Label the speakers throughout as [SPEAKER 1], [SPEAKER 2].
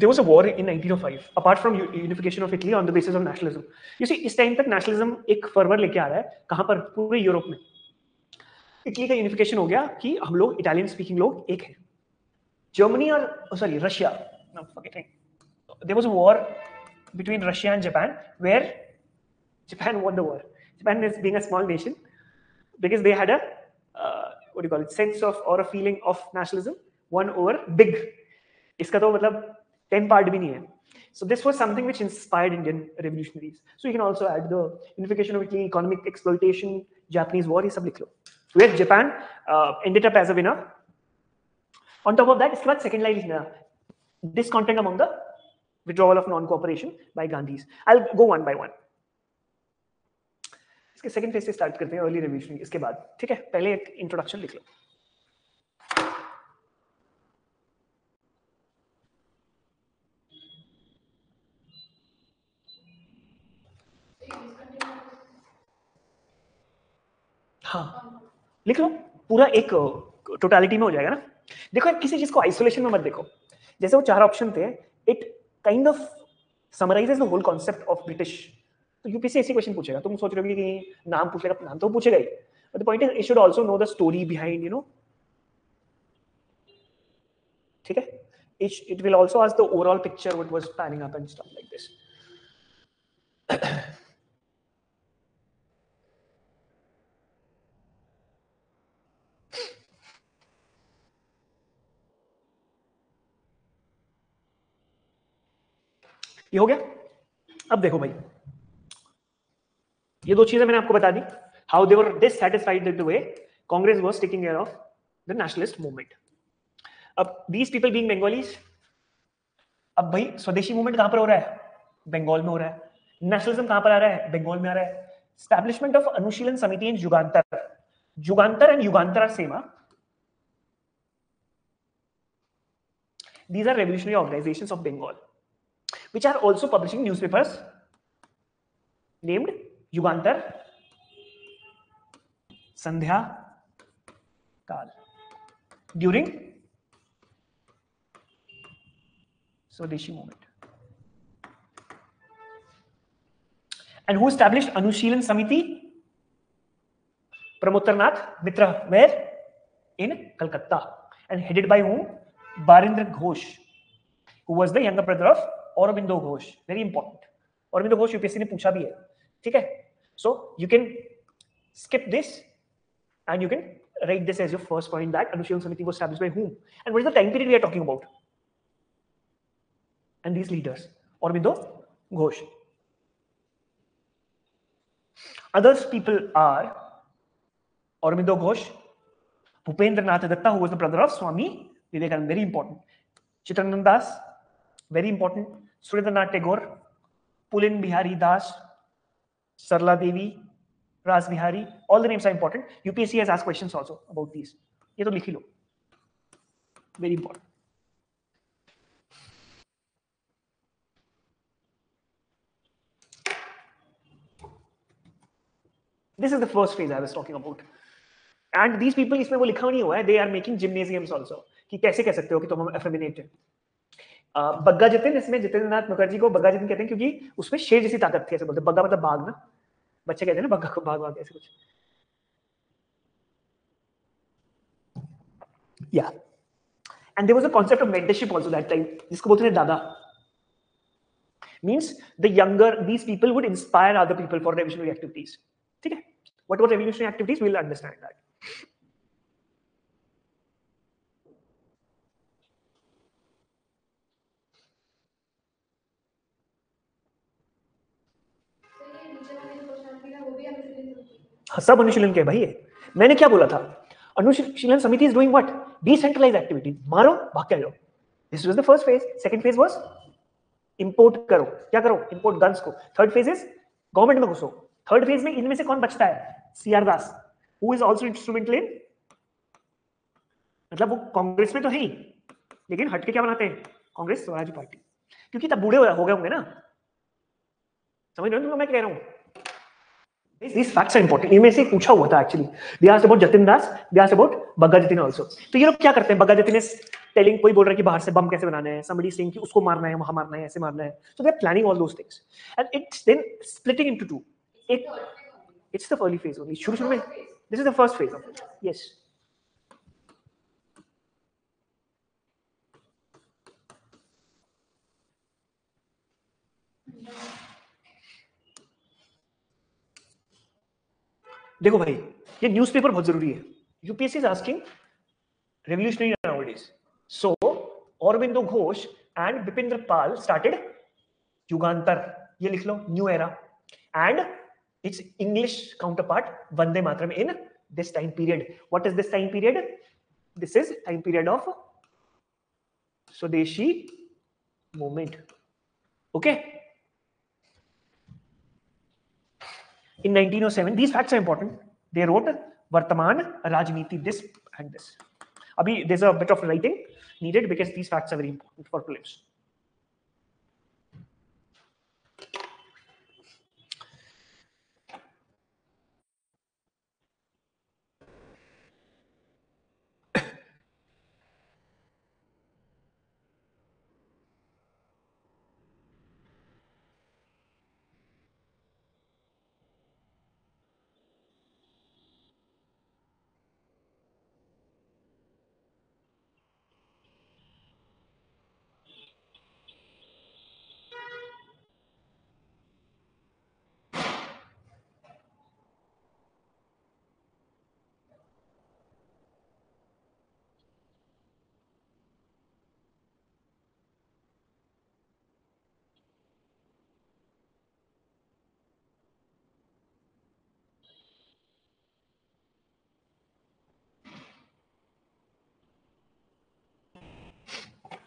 [SPEAKER 1] There was a war in 1905 apart from unification of Italy on the basis of nationalism. You see, इस time तक nationalism एक fervour लेके आ रहा है कहां पर? पूरे यूरोप में. इटली का यूनिफिकेशन हो गया कि हम लोग इटालियन स्पीकिंग लोग एक हैं. जर्मनी और sorry Russia, no, forgetting. There was a war between Russia and Japan where Japan won the war. Japan is being a small nation because they had a what do you call it, sense of or a feeling of nationalism won over big. इसका तो मतलब 10 part भी नहीं है. So this was something which inspired Indian revolutionaries. So you can also add the unification of Italy, economic exploitation, Japanese war, ये सब लिख लो. Where Japan ended up as a winner. On top of that, इसके बाद second line लिखना, discontent among the withdrawal of non-cooperation by Gandhis. I'll go one by one. इसके second phase से start करते हैं, अर्ली रेवोल्यूशन. इसके बाद ठीक है, पहले एक इंट्रोडक्शन लिख लो. हाँ लिख लो, पूरा एक टोटलिटी में हो जाएगा ना. देखो किसी चीज को आइसोलेशन में मत देखो. जैसे वो 4 ऑप्शन थे, it kind of summarizes the whole concept of British. तो यूपीएससी ऐसी क्वेश्चन पूछेगा, तुम सोच रहे हो कि नाम पूछ लेगा, नाम तो पूछेगा ही, but the point is it should also know the story behind, you know. ठीक है, it will also ask the overall picture what was panning up and stuff like this. ये हो गया. अब देखो भाई, ये 2 चीजें मैंने आपको बता दी. How they were dissatisfied with the way Congress was taking care of the nationalist movement. अब दीज पीपल बीइंग बंगालीज, अब भाई स्वदेशी मूवमेंट कहां पर हो रहा है? बंगाल में हो रहा है. नेशनलिज्म कहां पर आ रहा है? बंगाल में आ रहा है. Establishment of Anushilan Samiti in Yugantar. Yugantar and Yugantar are same. These are revolutionary organizations of Bengal, which are also publishing newspapers named Yugantar, Sandhya Kal during Swadeshi movement. And who established Anushilan Samiti? Pramottarnath Mitra, where? In Calcutta. And headed by whom? Barindra Ghosh, who was the younger brother of Aurobindo Ghosh. Very important. Aurobindo Ghosh UPSC ने पूछा भी है. ठीक है? So you can skip this and you can write this as your first point, that Anushilan Samiti was established by whom? And what is the time period we are talking about? And these leaders, Aurobindo Ghosh. Others people are Aurobindo Ghosh, Bhupendranath Datta, who was the brother of Swami Vivekananda, very important. Chittaranand Das, very important. Surendranath Tagore, Pulin Bihari Das, Sarla Devi, Ras Bihari, all the names are important. UPSC has asked questions also about these. ये तो लिख ही लो, very important. This is the first phase I was talking about. And these people, इसमें वो लिखा नहीं हुआ है, they are making gymnasiums also. कि कैसे कह सकते हो कि तुम effeminate है. बग्गा जितिन, इसमें जितेंद्रनाथ मुखर्जी को बग्गा जितिन कहते हैं क्योंकि उसमें शेर जैसी ताकत थी, ऐसे बोलते हैं. बग्गा मतलब बाघ ना, बच्चे कहते हैं ना बग्गा को बाघ बाघ ऐसे कुछ. Yeah. And there was a concept of mentorship also that time, जिसको बोलते हैं दादा. Means the younger, these people would inspire other people for revolutionary activities. ठीक है? What were revolutionary activities? We'll understand that. सब अनुशीलन के भाई. मैंने क्या बोला था? Anushilhan Samiti is doing what? Decentralized activities. मारो भाग के आ जाओ. This was the first phase. Second phase was import करो. क्या करो? Import guns को. Third phase is government में घुसो. Third phase में इनमें से कौन बचता है? CR Das, who is also instrumental in, मतलब वो कांग्रेस में तो है ही, लेकिन हटके क्या बनाते हैं? कांग्रेस स्वराज पार्टी, क्योंकि तब बूढ़े हो गए होंगे ना. समझ रहे हो मैं क्या कह रहा हूँ? These facts are important. इनमें से पूछा हुआ था actually. They asked about Jatin Das. They asked about Bagga Jatin also. तो ये लोग क्या करते हैं? Bagga Jatin is telling, कोई बोल रहा है कि बाहर से बम कैसे बनाने हैं. Somebody saying कि उसको मारना है, वहां मारना है, ऐसे मारना है. So they are planning all those things, and it's then splitting into two. It's the early phase only. शुरू में this is the first phase of it. Yes. देखो भाई, ये न्यूज़पेपर बहुत जरूरी है. UPSC is asking revolutionary nowadays. So Aurobindo Ghosh and Bipindra Pal started Yugantar. ये लिख लो, New Era, and its English counterpart Vande Mataram in this time period. What is this time period? This is time period of Swadeshi movement. Okay. In 1907, these facts are important. They wrote Vartaman Rajniti, this and this. Abhi, there's a bit of writing needed because these facts are very important for prelims.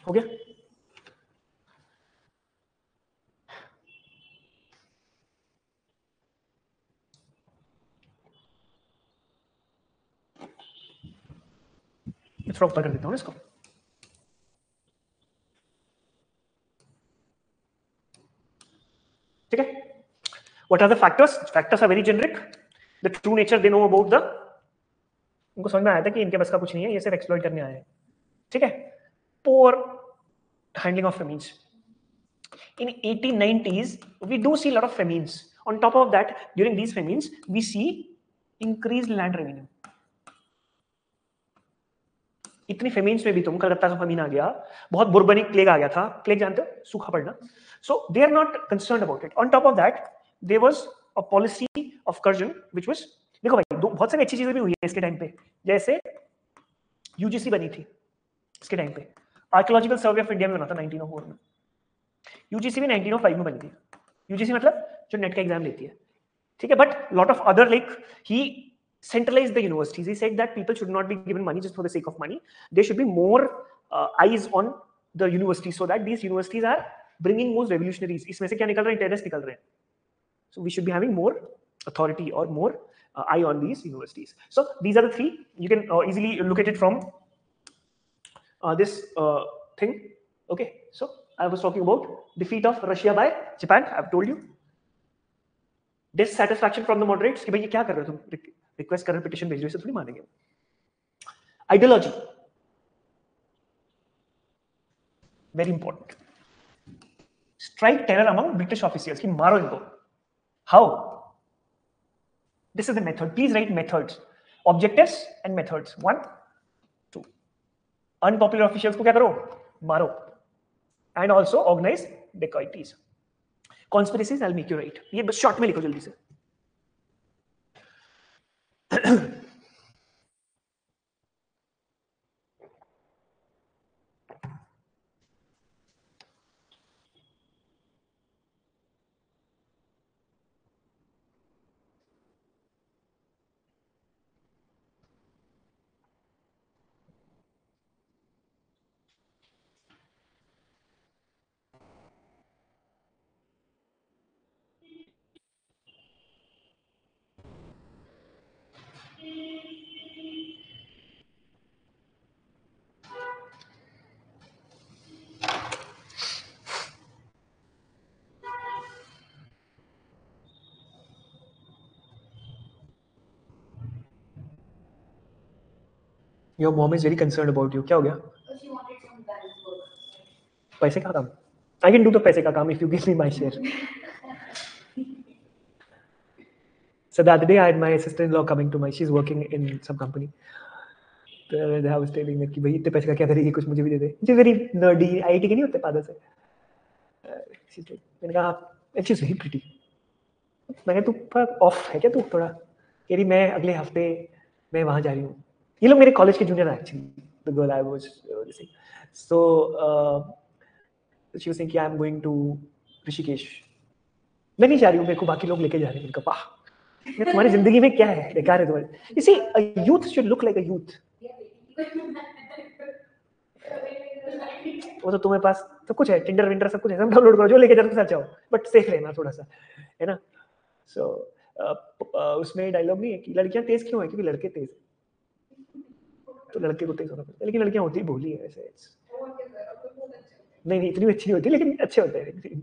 [SPEAKER 1] हो गया? मैं थोड़ा ऊपर कर देता हूँ इसको. ठीक है? What are the factors? Factors are very generic. The true nature they know about the. उनको समझ में आया था कि इनके बस का कुछ नहीं है, ये सिर्फ एक्सप्लॉइट करने आए हैं. ठीक है? Poor handling of famines. In 1890s, we do see a lot of famines. On top of that, during these famines, we see increased land revenue. इतनी फेमिन्स में भी तुम, कलकत्ता का फेमिन आ गया, बहुत बुर्बनिक प्लेग आ गया था. प्लेग जानते हो? सूखा पड़ना. So they are not concerned about it. On top of that, there was a policy of Curzon which was, देखो भाई, बहुत सारी अच्छी चीजें भी हुई है इसके टाइम पे. जैसे यूजीसी बनी थी इसके टाइम पे. आर्कियोलॉजिकल सर्वे ऑफ इंडिया में बना था 1904 में. यूजीसी भी 1905 में बनी थी. यूजीसी मतलब जो नेट का एग्जाम लेती है. ठीक है? But lot of other, like he centralized the universities. He said that people should not be given money just for the sake of money. There should be more eyes on the universities, so that these universities are bringing more revolutionaries. इसमें से क्या निकल रहा है? Interest निकल रहे हैं. So we should be having more authority or more eye on these universities. So these are the three. You can easily look at it from this thing. Okay. So I was talking about defeat of Russia by Japan. I've told you. Dissatisfaction from the moderates कि भाई ये क्या कर रहे हो तुम? Request कर रहे, पिटिशन भेज रहे, से थोड़ी मानेंगे. Ideology very important. Strike terror among British officers कि मारो इनको. How? This is the method. Please write methods, objectives and methods. 1 2. Unpopular officials को क्या करो? मारो. And also organise dacoities. Conspiracies, I will make you write. ये बस short में लिखो जल्दी से. Your mom is very concerned about you. क्या हो गया? पैसे का काम? I can do the पैसे का काम if you give me my share. So the other day I had my sister-in-law coming to my. She's working in some company. I was telling her कि भाई इतने पैसे का क्या करेगी, कुछ मुझे भी दे दे. She's very nerdy. IIT के नहीं होते पागल से. मैंने कहा and she's very pretty. मैंने तू ऑफ है क्या तू थोड़ा? कह रही मैं अगले हफ्ते मैं वहाँ जा रही हूँ. ये लोग मेरे कॉलेज के जूनियर हैं actually. The girl I was listening. So she was saying कि I am going to Rishikesh. मैं नहीं जा रही हूँ, मेरे को बाकी लोग लेके जा रहे हैं. इनका वाह, तुम्हारी जिंदगी में क्या है, बेकार है तुम्हारी. You see, a youth should look like a youth. वो तो तुम्हारे पास सब कुछ है, टिंडर विंडर सब कुछ है, सब डाउनलोड करो, जो लेके जाओ साथ जाओ, बट सेफ रहना थोड़ा सा, है ना. सो उसमें डायलॉग नहीं है कि लड़कियां तेज क्यों है, क्योंकि लड़के तेज है, तो लड़के को तेज होना पड़ता है. लेकिन लड़कियां होती भोली है वैसे. नहीं इतनी अच्छी नहीं होती, लेकिन अच्छे होते हैं.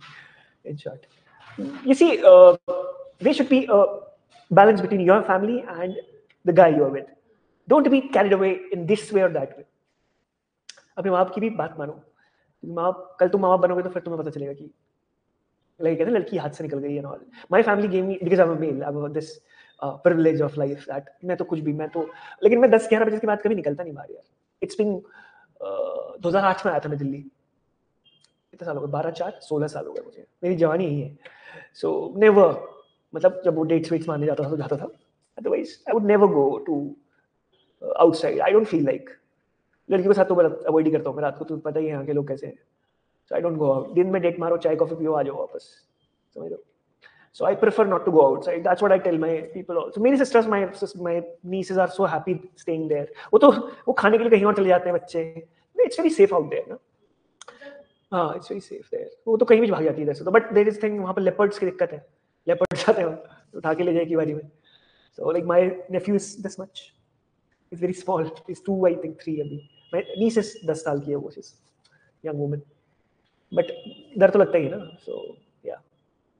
[SPEAKER 1] In short, you see, there should be a balance between your family and the guy you are with. Don't be carried away in this way or that way. अपने माँ बाप की भी बात मानो. कल तुम माँ बाप बनोगे तो फिर तुम्हें पता चलेगा कि like कहते हैं लड़की हाथ से निकल गई and all. My family gave me, because I'm a male, I have this privilege of life that मैं तो कुछ भी, मैं तो, लेकिन मैं 10-11 बजे के बाद कभी निकलता नहीं बाहर यार. It's been 2008 में आया था मैं दिल्ली. कितने साल हो गए? 12-4-16 साल हो गए मुझे. मेरी जवानी यही है. So never, मतलब जब वो डेट्स वेट्स मारने जाता था तो जाता था. Otherwise I would never go to outside. I don't feel like. लड़की के साथ तो मैं अवॉइड ही करता हूँ. मैं रात को तो पता ही है यहाँ के लोग कैसे हैं. So I don't go out. दिन में डेट मारो, चाय कॉफी पियो, आ जाओ वापस, समझ लो. So I prefer not to go outside. That's what I tell my people also. मेरी sisters, my nieces are so happy staying there. वो खाने के लिए कहीं और चले जाते हैं बच्चे. It's very safe out there, ना. हाँ, it's very safe there. वो तो कहीं भी भाग जाती है इधर से तो. But there is thing, वहाँ पे leopards की दिक्कत है. Leopards आते हैं, उठा के ले जाए की बारी में. So like my nephew is this much. He's very small. He's 2, I think 3 अभी. My niece is 10 साल की है वो. She's young woman. But डर तो लगता ही है ना. So yeah.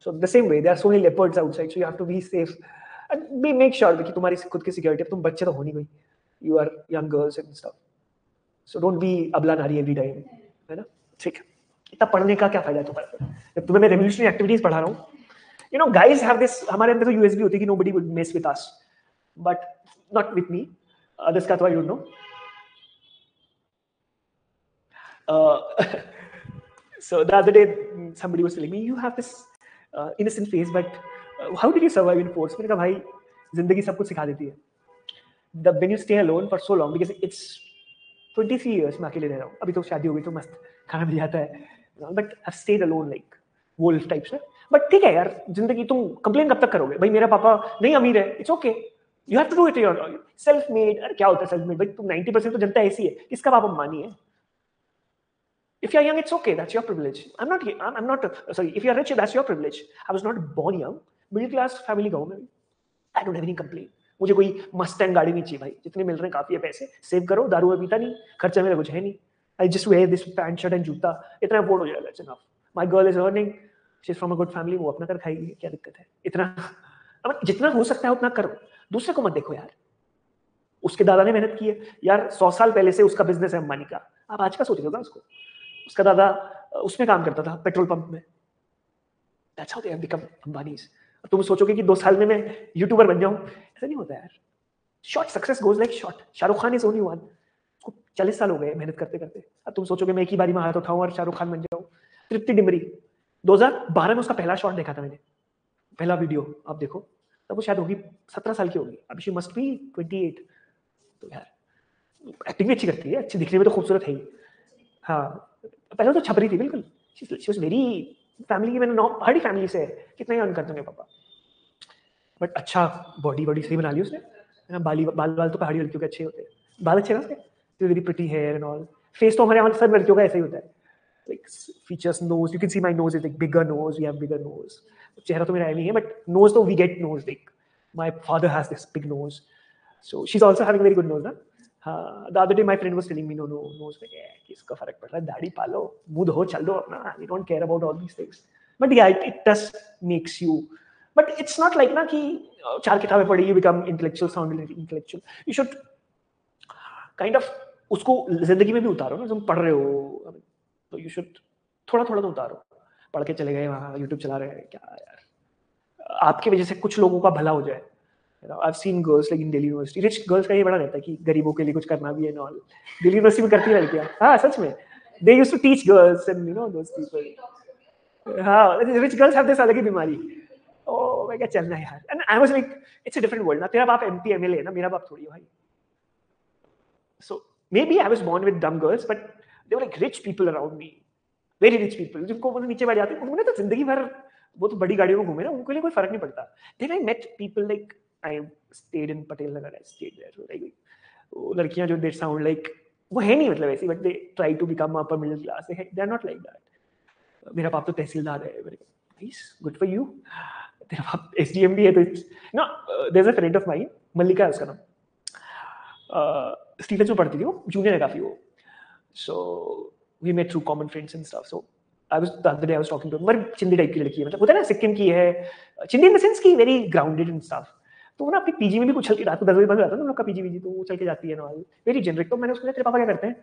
[SPEAKER 1] So the same way, there are so many leopards outside. So you have to be safe and make sure कि तुम्हारी खुद की security. तुम बच्चे तो हो नहीं कोई. You are young girls and stuff. So don't be अबला नारी every time, है ना. ठीक है. इतना पढ़ने का क्या फायदा है तुम्हारे? जब तुम्हें मैं रेवोल्यूशनरी एक्टिविटीज पढ़ा रहा हूँ, you know, guys have this, हमारे अंदर तो यूएसबी होती है कि nobody would mess with us, but not with me. Others का तो I don't know. So the other day somebody was telling me, you have this innocent face, but how did you survive in force? मैंने कहा भाई जिंदगी सब कुछ सिखा देती है. When you stay alone for so long, because it's 23 years मैं अकेले रह रहा हूँ. अभी तो शादी हो गई तो मस्त खाना मिल जाता है. But I've stayed alone like wolf types है. But ठीक है यार, जिंदगी तुम कंप्लेन कब तक करोगे? भाई मेरा पापा नहीं अमीर है, it's okay. You have to do it your self made. अरे क्या होता है self made? भाई तुम 90% तो जनता ऐसी है. किसका बाप अम्बानी है? If you're young, it's okay. That's your privilege. I'm not. Sorry. If you're rich, that's your privilege. I was not born young. Middle class family गाँव में. I don't have any complaint. मुझे कोई मस्टैंग गाड़ी नहीं चाहिए भाई. जितने मिल रहे हैं काफी है पैसे. सेव करो, दारू में पीता नहीं, खर्चा मेरा कुछ है नहीं. I just wear this pant, shirt and जूता. इतना अफोर्ड हो जाएगा. It's enough. My girl is earning. She's from a good family. वो अपना कर खाएगी. क्या दिक्कत है? इतना. अब जितना हो सकता है उतना करो. दूसरे को मत देखो यार. उसके दादा ने मेहनत की है यार. 100 साल पहले से उसका बिजनेस है अंबानी का. आप आज का सोच रहे हो उसको? उसका दादा उसमें काम करता था पेट्रोल पंप में. That's how they have become Ambanis. तुम सोचोगे कि 2 साल में मैं यूट्यूबर बन जाऊं, ऐसा नहीं होता यार. Short success goes like short. Shahrukh Khan is only one. उसको 40 साल हो गए मेहनत करते करते. अब तुम सोचोगे मैं एक ही बारी में हाथ उठाऊं और शाहरुख खान बन जाऊं. तृप्ति डिमरी 2012 में उसका पहला शॉट देखा था मैंने, पहला वीडियो. आप देखो तब वो शायद होगी 17 साल की होगी. अभी शी मस्ट बी 28. तो यार एक्टिंग भी अच्छी करती है, अच्छी दिखने में तो खूबसूरत है ही. हाँ पहले तो छपरी थी बिल्कुल. शी वाज वेरी फैमिली की. मैंने बड़ी फैमिली से है. कितना ही अर्न करते होंगे पापा, बट अच्छा बॉडी सही बना ली उसने. बाल तो पहाड़ी लड़कियों के अच्छे होते हैं. बाल अच्छे ना उसके, very pretty hair and all. Face तो हमारे यहाँ सब लड़कियों का ऐसा ही होता है. Like features, nose, you can see my nose is like bigger nose. We have bigger nose. चेहरा तो मेरा नहीं है, बट नोज तो we get nose. Like my father has this big nose, so she is also having very good nose ना. हाँ, the other day my friend was telling me, no, nose में किसका फर्क पड़ रहा है, दाढ़ी पालो, मुंह धो, चल दो अपना. We don't care about all these things. But yeah, it does makes you. But it's not like ना कि 4 किताबें पढ़ी you become intellectual, sound intellectual. You should kind of उसको जिंदगी में भी उतारो ना, तुम पढ़ रहे हो तो यू शुड थोड़ा थोड़ा तो उतारो। पढ़ के चले गए वहाँ यूट्यूब चला रहे हैं, क्या यार, आपकी वजह से कुछ लोगों का भला हो जाए। I've seen girls like in Delhi University, rich girls का ये बड़ा रहता है कि गरीबों के लिए कुछ करना भी है and all। दिल्ली यूनिवर्सिटी में करती है लड़कियाँ, हाँ सच में। They used to teach girls and you know those people। हाँ, rich girls have this अलग ही बीमारी। ओ मैं क्या चलना है यार, and I was like it's a different world ना, तेरा बाप MP MLA है ना, मेरा बाप थोड़ी है भाई। So maybe I was born with dumb girls, but there were like rich people around me, very rich people, जिनको वो नीचे बैठ जाते, उन्होंने तो जिंदगी भर वो तो बड़ी गाड़ियों में घूमे ना, उनके लिए कोई फर्क नहीं पड़ता। Then I met people like I stayed in Patel Nagar, I stayed there, so like वो लड़कियां जो they sound like वो है नहीं मतलब ऐसी, but they try to become upper middle class, they are not like that। मेरा बाप तो तहसीलदार है, nice, good for you। तेरा बाप SDM भी है तो no, there's a friend of mine, मल्लिका है उसका नाम, स्टीफेंस में पढ़ती थी वो, जूनियर है काफी वो। So we met through common friends and stuff। So I was the other day I was talking to her, बड़ी चिंदी टाइप की लड़की है, मतलब होता है ना सिक्किम की है, चिंदी इन द सेंस की वेरी ग्राउंडेड एंड स्टफ। तो वो ना अपनी पीजी में भी कुछ रात को 10 बजे बंद हो जाता है ना उन लोग का पीजी, तो वो चल के जाती है ना, वेरी जेनरिक। तो मैंने उसको तेरे पापा क्या करते हैं,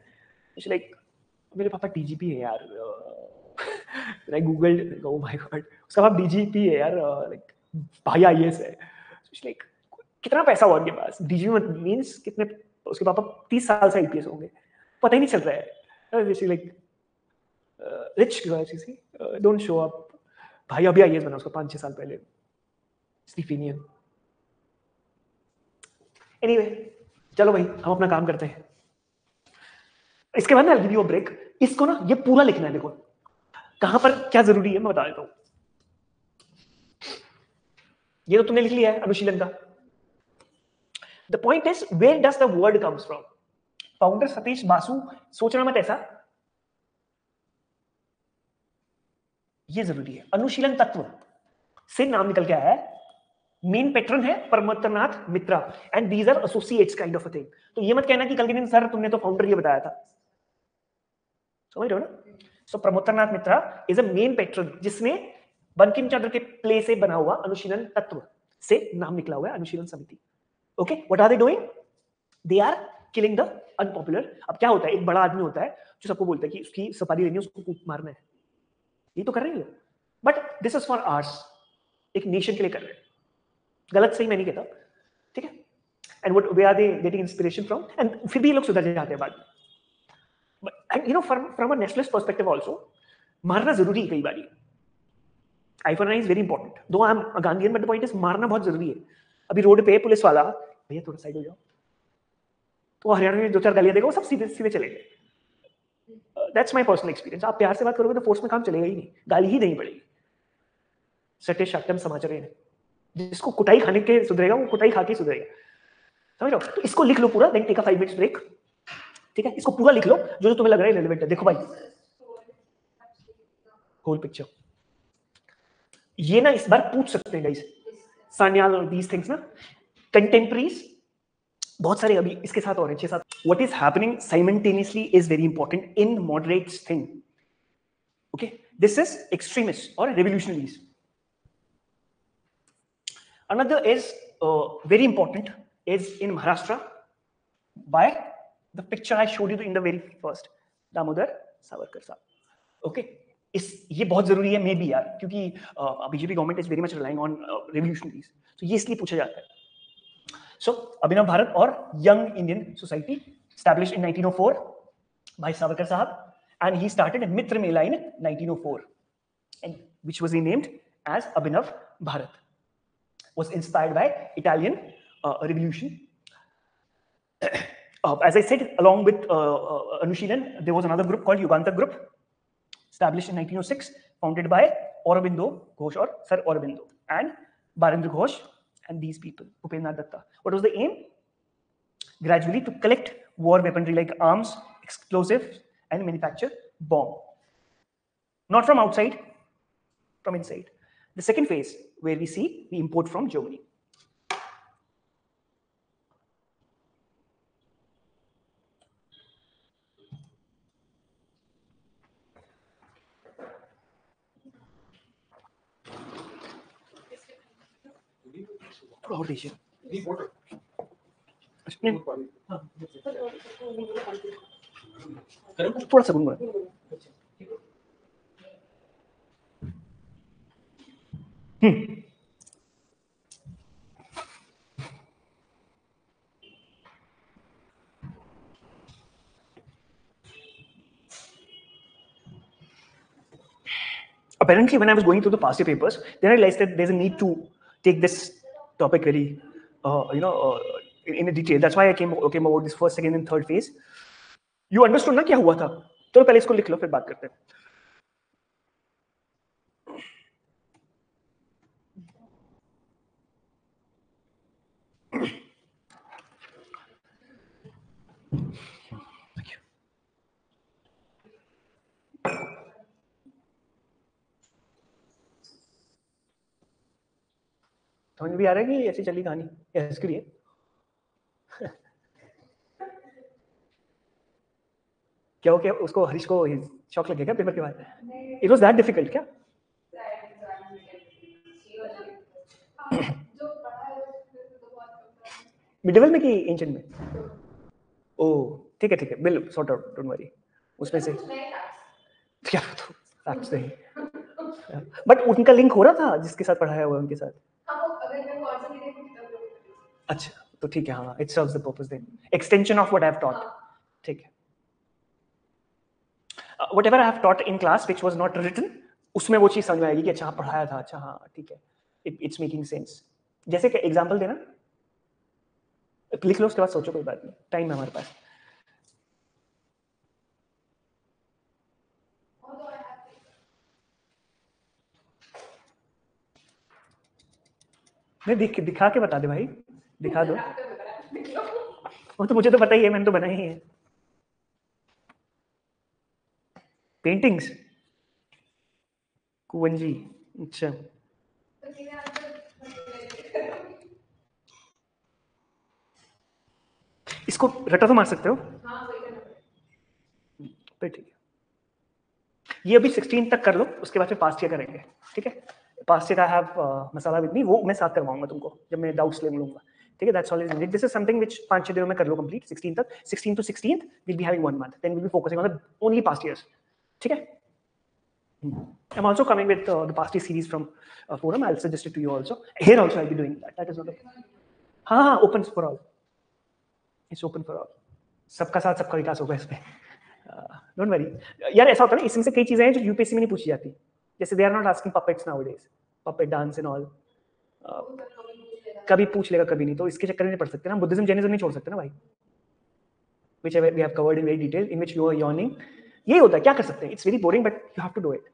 [SPEAKER 1] लाइक मेरे पापा डीजीपी है यार। I googled, oh my god, उसका बाप डीजीपी है यार, लाइक भाई आईएएस है। लाइक कितना पैसा हुआ उनके पास, डीजीपी मींस कितने, उसके पापा 30 साल से आईपीएस होंगे, पता ही नहीं चल रहा है। Like rich girls you see don't show up. भाई अभी आईएएस बना उसका 5-6 साल पहले, स्टीफेनियन। एनीवे चलो भाई हम अपना काम करते हैं, इसके बाद ना गिव यू अ ब्रेक। इसको ना ये पूरा लिखना है, देखो कहां पर क्या जरूरी है मैं बता देता हूं। ये तो तुमने लिख लिया है अनुशीलन का। The point is where does the word comes from. Founder Satish Basu, सोचना मत ऐसा, ये जरूरी है। अनुशीलन तत्व से नाम निकल के आया है, मेन पेट्रन है Pramathanath Mitra and these are associates kind of a thing. तो ये मत कहना कि कल के दिन सर तुमने तो फाउंडर ये बताया था, समझ रहे हो ना। सो प्रमोत्तरनाथ मित्रा इज अ मेन पेट्रन, जिसने बंकिम चंद्र के प्ले से बना हुआ अनुशीलन तत्व से नाम निकला हुआ है Anushilan Samiti. Okay, what are they doing, they are killing the unpopular. अब क्या होता है, एक बड़ा आदमी होता है जो सबको बोलता है कि उसकी सपारी लेनी है, उसको कूप मारना है, ये तो कर रहे हैं, but this is for ours, एक नेशन के लिए कर रहे हैं। गलत सही मैं नहीं कहता, ठीक है। And what way are they getting inspiration from, and फिर भी ये लोग सुधर जाते हैं बाद में। And you know from a nationalist perspective also, मारना जरूरी है कई बार। Eye for eye is very important, though I am Gandhian, but the point is मारना बहुत जरूरी है। अभी रोड पे पुलिस वाला, भैया थोड़ा साइड हो जाओ, तो हरियाणा में 2-4 गालियां देगा, वो सब सीधे सीधे चले गए। That's my personal experience. आप प्यार से बात करोगे तो फोर्स में काम चलेगा ही नहीं, गाली ही नहीं पड़ेगी। सटे शटम समाचार है, जिसको कुटाई खाने के सुधरेगा वो कुटाई खा के सुधरेगा, समझ लो। तो इसको लिख लो पूरा, then take a 5 minutes break, ठीक है। इसको पूरा लिख लो जो जो तुम्हें लग रहा है रेलेवेंट है। देखो भाई होल पिक्चर, ये ना इस बार पूछ सकते हैं गाइस, सान्याल और दीस थिंग्स ना, कंटेम्परीज बहुत सारे अभी इसके साथ और हैं 6-7। What is happening simultaneously is very important in moderates thing, okay. This is extremist और revolutionaries. Another is very important is in Maharashtra by the picture I showed you in the very first, Damodar Savarkar साहब, okay. इस ये बहुत जरूरी है may be यार, क्योंकि BJP government is very much relying on revolutionaries, तो ये इसलिए पूछा जाता है। सो अभिनव भारत और young Indian society established in 1904 by Savarkar Sahab, and he started a Mitra Mela in 1904, and which was renamed as Abhinav Bharat, was inspired by Italian Revolution. As I said, along with Anushilan, there was another group called Yuganta Group, established in 1906, founded by Aurobindo Ghosh or Sir Aurobindo and Barendra Ghosh and these people, Upendranath Datta. What was the aim? Gradually to collect war weaponry like arms, explosives, and manufacture bomb. Not from outside, from inside. The second phase, where we see we import from Germany. और दीजिए, थोड़ा सा गुनगुना। Apparently, when I was going through the past year papers, then I realized that there's a need to take this topic very, in a detail. That's why I came about this first, second, and third phase. You understood ना क्या हुआ था? तो पहले इसको लिख लो, फिर बात करते हैं. समझ भी आ रहा है कि ऐसी चली कहानी इसके लिए? क्या हो, क्या उसको, हरीश को शॉक लग गया क्या पेपर के बाद? इट वाज दैट डिफिकल्ट क्या? मिड लेवल में कि एंशिएंट में? ओह ठीक है, bill sort out, don't worry. उसमें से क्या तो फैक्ट्स नहीं, बट उनका लिंक हो रहा था जिसके साथ पढ़ाया हुआ उनके साथ. अच्छा तो ठीक है, हाँ, it serves the purpose then, extension of what I have taught. ठीक है, whatever I have taught in class which was not written, उसमें वो चीज समझ में आएगी कि अच्छा पढ़ाया था, अच्छा हाँ ठीक है, इट्स मेकिंग सेंस. जैसे कि एग्जांपल देना, लिख लो, उसके बाद सोचो, कोई बात नहीं, टाइम है हमारे पास. नहीं दिखा के बता दे भाई, दिखा दो. वो तो मुझे तो पता ही है, मैंने तो बनाई ही है. पेंटिंग्स कुंजी, अच्छा इसको रटा तो मार सकते हो. ठीक है, ये अभी 16 तक कर लो, उसके बाद फिर पास्ट ईयर करेंगे. ठीक है, past year I have masala with me, वो मैं साथ करवाऊंगा तुमको जब मैं डाउट्स ले लूंगा. ठीक है, that's all is needed. This is something which 5-6 दिनों में कर लो कंप्लीट. 16 तक, 16 to 16th we'll be having 1 month, then we'll be focusing on the only past years. ठीक है, I'm also coming with the past year series from forum. I'll suggest it to you also. Here also I'll be doing that. That is not a, हाँ open for all. It's open for all. सबका साथ सबका विकास होगा इसमें. Don't worry यार. ऐसा होता है ना, इसमें से कई चीजें हैं जो यूपीएससी में नहीं पूछी जाती. जैसे they are not asking puppets nowadays, puppet dance and all. कभी पूछ लेगा, कभी नहीं, तो इसके चक्कर में नहीं पढ़ सकते ना. बुद्धिज्म जैनिज्म नहीं छोड़ सकते ना भाई, which we have covered in very detail, in which you are yawning. यही होता है, क्या कर सकते हैं. It's very boring but you have to do it.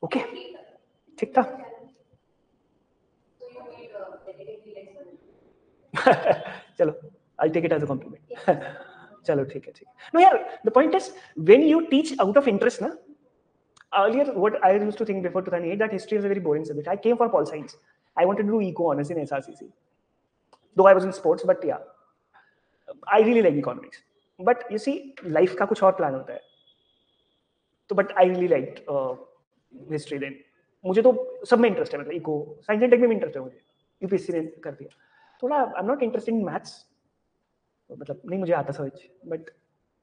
[SPEAKER 1] Okay, ठीक था. चलो, I'll take it as a compliment. चलो ठीक है. No यार, the point is when you teach out of interest ना. Earlier, what I used to think before 2008, that history is a very boring subject. I came for pol science. I wanted to do eco honors in SRCC. Though I was in sports, but yeah, I really like economics. But you see, life का कुछ और plan होता है. तो but I really liked history then. मुझे तो सब में इंटरेस्ट है, मतलब इको, साइंस एंड टेक में इंटरेस्ट है मुझे. यूपीएससी ने कर दिया थोड़ा. I am not interested in maths, मतलब नहीं मुझे आता समझ, बट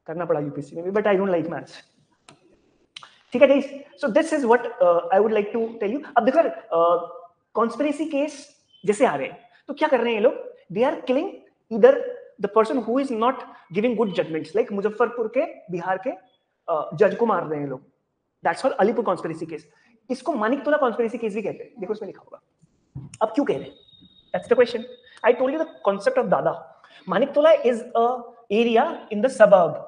[SPEAKER 1] करना पड़ा यूपीएससी में भी. But I don't like maths. ठीक है guys, so this is what I would like to tell you. अब देखो यार, कॉन्स्पिरेसी केस जैसे आ रहे हैं, तो क्या कर रहे हैं ये लोग? They are killing either the person who is not giving good judgements, like Muzaffarpur के, बिहार के जज को मार रहे हैं लोग. That's called Alipur conspiracy case. इसको मानिकतोला कॉन्स्पिरेसी केस भी कहते हैं. देखो इसमें लिखा होगा. अब क्यों कह रहे हैं? That's the question. I told you the concept of dada. Maniktala is a area in the suburb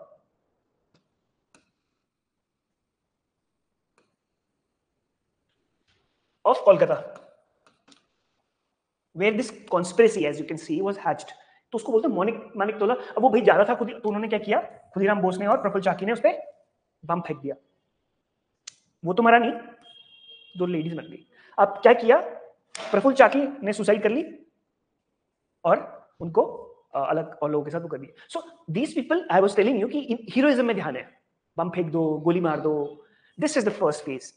[SPEAKER 1] of Kolkata, where this conspiracy, as you can see, was hatched. तो उसको बोलते हैं मानिकतोला. अब वो भाई जा रहा था खुद, तो उन्होंने क्या किया, खुदीराम बोस ने और प्रफुल्ल चाकी ने उस पे बम फेंक दिया. वो तो मरा नहीं, 2 लेडीज मर गई. अब क्या किया, प्रफुल्ल चाकी ने सुसाइड कर ली और उनको अलग और लोगों के साथ वो कर दिया. So these people, I was telling you कि हीरोइज्म में ध्यान है. बम फेंक दो, गोली मार दो. This is the first phase.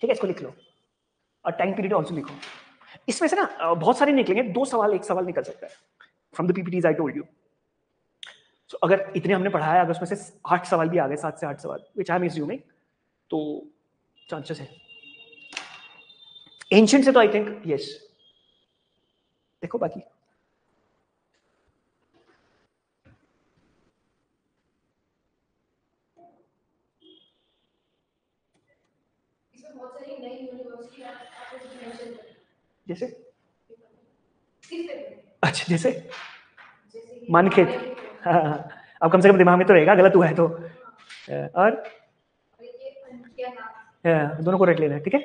[SPEAKER 1] ठीक है, इसको लिख लो और टाइम पीरियड ऑल्सो लिखो. इसमें से ना बहुत सारे निकलेंगे. 2 सवाल, 1 सवाल निकल सकता है. From the PPTs I told you. So अगर इतने हमने पढ़ा है, अगर उसमें से 8 सवाल भी आ गए, 7 से 8 सवाल, विच आई एम एज्यूमिंग, तो चांसेस है. एंशिएंट से तो आई थिंक यस. देखो बाकी जैसे, अच्छा जैसे मान खेत. हाँ हाँ, अब कम से कम दिमाग में तो रहेगा, गलत हुआ है तो. और दोनों को रट लेना है, ठीक है.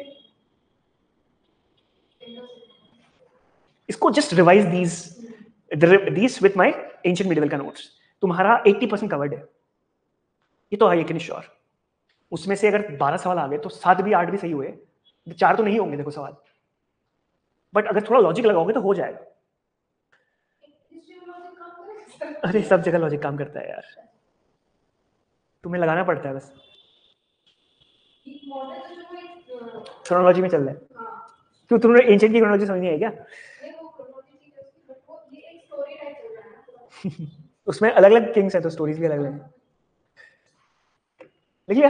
[SPEAKER 1] इसको just revise these with my ancient medieval का नोट्स. तुम्हारा 80% कवर्ड है, ये तो है, यकीन श्योर. उसमें से अगर 12 सवाल आ गए तो 7 भी 8 भी सही हुए, 4 तो नहीं होंगे देखो सवाल, बट अगर थोड़ा लॉजिक लगाओगे तो हो जाएगा. अरे सब जगह लॉजिक काम करता है यार, तुम्हें लगाना पड़ता है बस. क्रोनोलॉजी में चल रहा है. क्यों तुम्हें एंशिएंट की क्रोनोलॉजी समझ नहीं आई क्या? उसमें अलग अलग किंग्स है तो स्टोरीज भी अलग अलग है. देखिए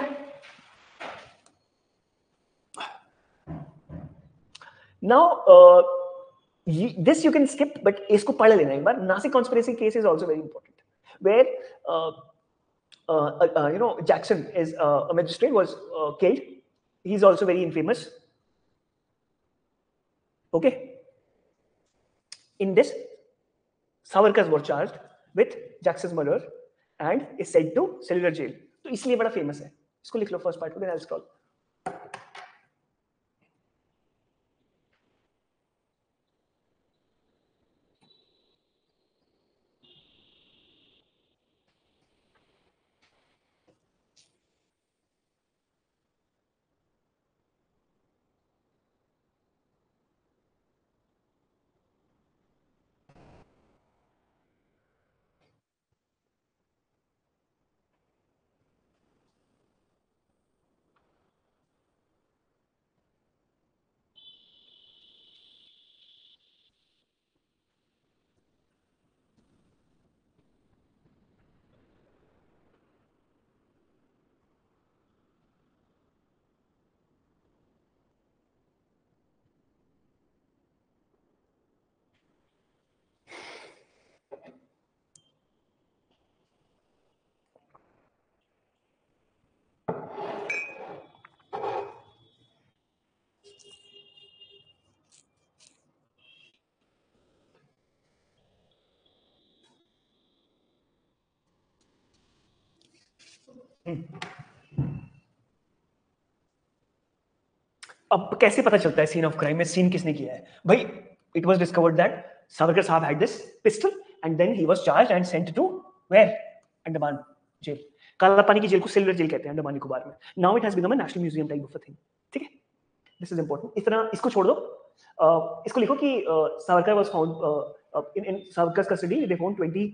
[SPEAKER 1] now this you can skip, but इसको पढ़ लेना एक बार. Nashik conspiracy case is also very important, where you know, Jackson is a magistrate, was killed. He's also very infamous. Okay. In this, Savarkar was charged with Jackson's murder and is sent to cellular jail. तो इसलिए बड़ा famous है. इसको लिख लो first part को, then I'll scroll. अब कैसे पता चलता है सीन ऑफ क्राइम में सीन किसने किया है भाई? It was discovered that Savarkar sahab had this pistol and then he was charged and sent to where? Andaman jail. Kala Pani की जेल को सिल्वर जेल कहते हैं अंडमान निकोबार में. Now it has become a national museum type of a thing. ठीक है, this is important. इस तरह इसको छोड़ दो. इसको लिखो कि Savarkar was found in Savarkar's custody they found 20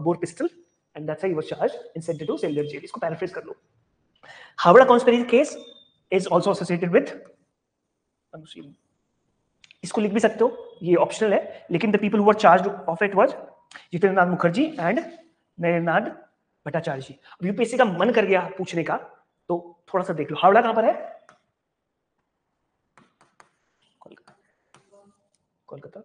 [SPEAKER 1] bore pistol and that's why he was charged and sent to cellular jail. इसको पैराफ्रेज कर लो. Howrah conspiracy case is also associated with, इसको लिख भी सकते हो, ये ऑप्शनल है, लेकिन the people who were charged of it was Jitendra Nath Mukherjee and Narendra Bhattacharya ji. अब यूपीएससी का मन कर गया पूछने का तो थोड़ा सा देख लो. हावड़ा कहां पर है? कोलकाता.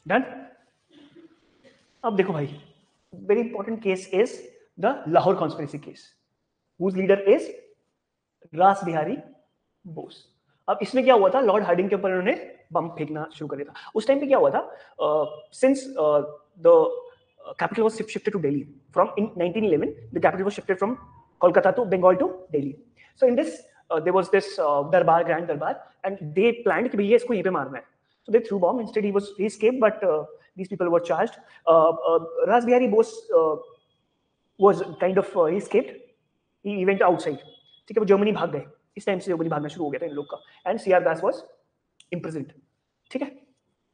[SPEAKER 1] डन. अब देखो भाई, very important case is the Lahore conspiracy case, whose leader is रास बिहारी बोस. अब इसमें क्या हुआ था, लॉर्ड हार्डिंग के ऊपर उन्होंने बम फेंकना शुरू कर दिया था. उस टाइम पे क्या हुआ था, since the capital was shifted to Delhi from in 1911, the capital was shifted from Kolkata to Bengal to Delhi. So in this there was this darbar, grand darbar, and they planned कि भैया इसको यहीं पे मारना है. So they threw bomb. Instead he escaped, but these people were charged. Ras Bihari Bose was kind of he escaped. He went outside. ठीक है, वो जर्मनी भाग गए. इस टाइम से जर्मनी भागना शुरू हो गया था इन लोग का. And C.R. Das was imprisoned. ठीक है.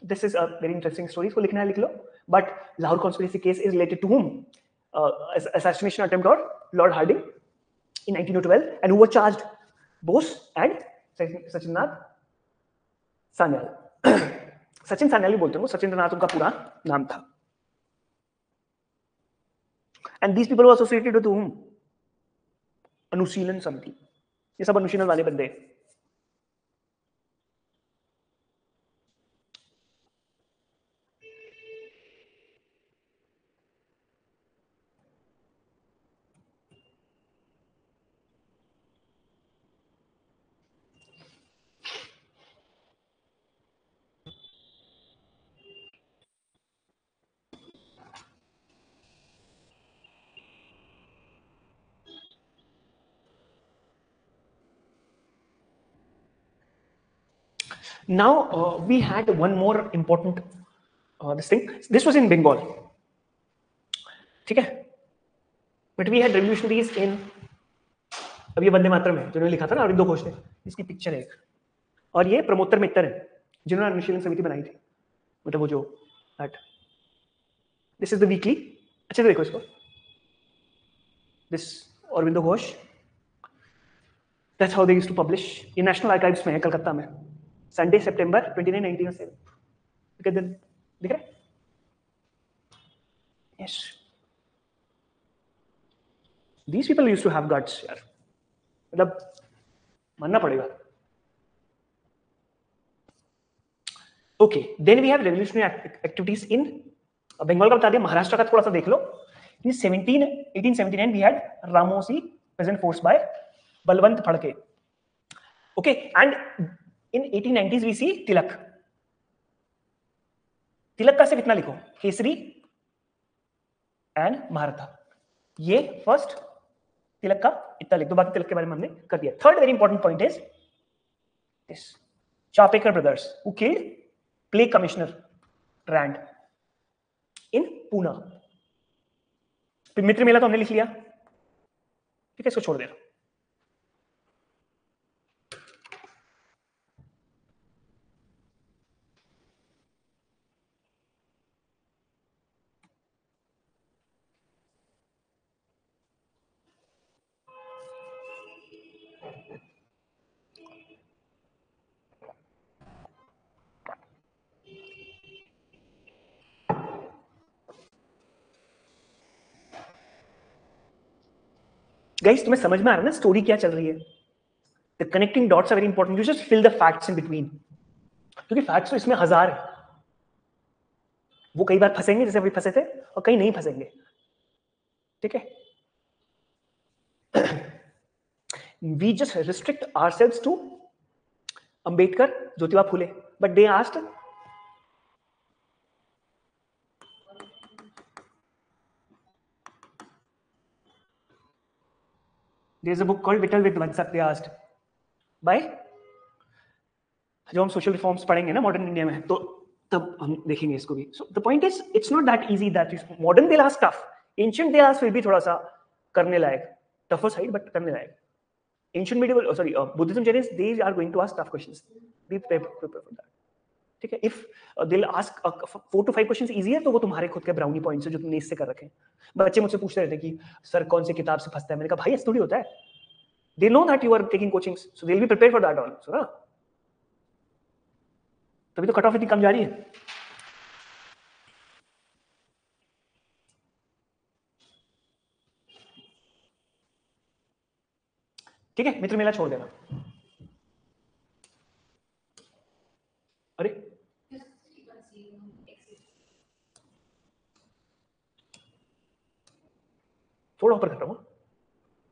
[SPEAKER 1] This is a very interesting story. इसको लिखना है लिख लो. But Lahore conspiracy case is related to whom? Assassination attempt on Lord Harding in 1912, and who were charged? Bose and Sachinnath Sanyal. Sachin Sanyal बोलते हैं, सचिंद्र नाथ उनका पूरा नाम था. And these people were associated with whom? अनुशीलन समिति. ये सब अनुशीलन वाले बंदे. Now we had one more important this thing. This was in Bengal. ठीक है. But we had revolutionaries in. अब ये वंदे मातरम है, जिन्होंने लिखा था ना अरविंदो घोष ने. इसकी पिक्चर है एक. और ये प्रमोत्तर मित्तर है, जिन्होंने अनुशीलन समिति बनाई थी. मतलब वो जो that. This is the weekly. अच्छे से देखो इसको. This Aurobindo Ghosh. That's how they used to publish. ये नेशनल आर्काइव्स में है कलकत्ता में. Sunday, September 29, 1907. दिख रहा है? Yes. These people used to have guts, यार. मतलब मानना पड़ेगा. Okay, then we have revolutionary activities in Bengal का बता दिया. महाराष्ट्र का थोड़ा सा देख लो. In 1879 we had Ramosi peasant force by Balwant Phadke. Okay, and in 1890s we see Tilak. तिलक का सिर्फ इतना लिखो, केसरी एंड महारथा. ये फर्स्ट तिलक का इतना लिख दो, बाकी तिलक के बारे में हमने कर दिया. Third very important point is this Chapekar brothers who killed plague commissioner Rand in Poona. Mitra Mela तो हमने लिख लिया. ठीक है, इसको छोड़ देना. गाइस, तुम्हें समझ में आ रहा है ना स्टोरी क्या चल रही है? The connecting dots are very important. You just fill the facts in between, क्योंकि फैक्ट्स तो इसमें हजार है. वो कई बार फंसेंगे जैसे अभी फंसे थे, और कहीं नहीं फंसेंगे. ठीक है. We just restrict ourselves to Ambedkar, Jyotiba Phule, but they asked. There's a book called Vittal Vidvansak. They asked by. जो हम सोशल रिफॉर्म्स पढ़ेंगे ना मॉडर्न इंडिया में, तो तब हम देखेंगे इसको भी. So the point is it's not that easy that modern they ask tough. Ancient they ask फिर भी थोड़ा सा करने लायक, टफर साइड बट करने लायक. Ancient medieval Buddhism Jains, they are going to ask tough questions. Be prepared for that. ठीक है. If they'll ask 4 to 5 questions easier, तो वो तुम्हारे खुद के ब्राउनी पॉइंट्स है जो तुमने इससे कर रखे हैं. बच्चे मुझसे पूछते रहते हैं कि सर कौन से किताब से फंसता है. मैंने कहा भाई ऐसा थोड़ी होता है. They know that you are taking coachings, so they'll be prepared for that also, ना. तभी तो कट ऑफ इतनी कम जा रही है. ठीक है, मित्र मेला छोड़ देना. अरे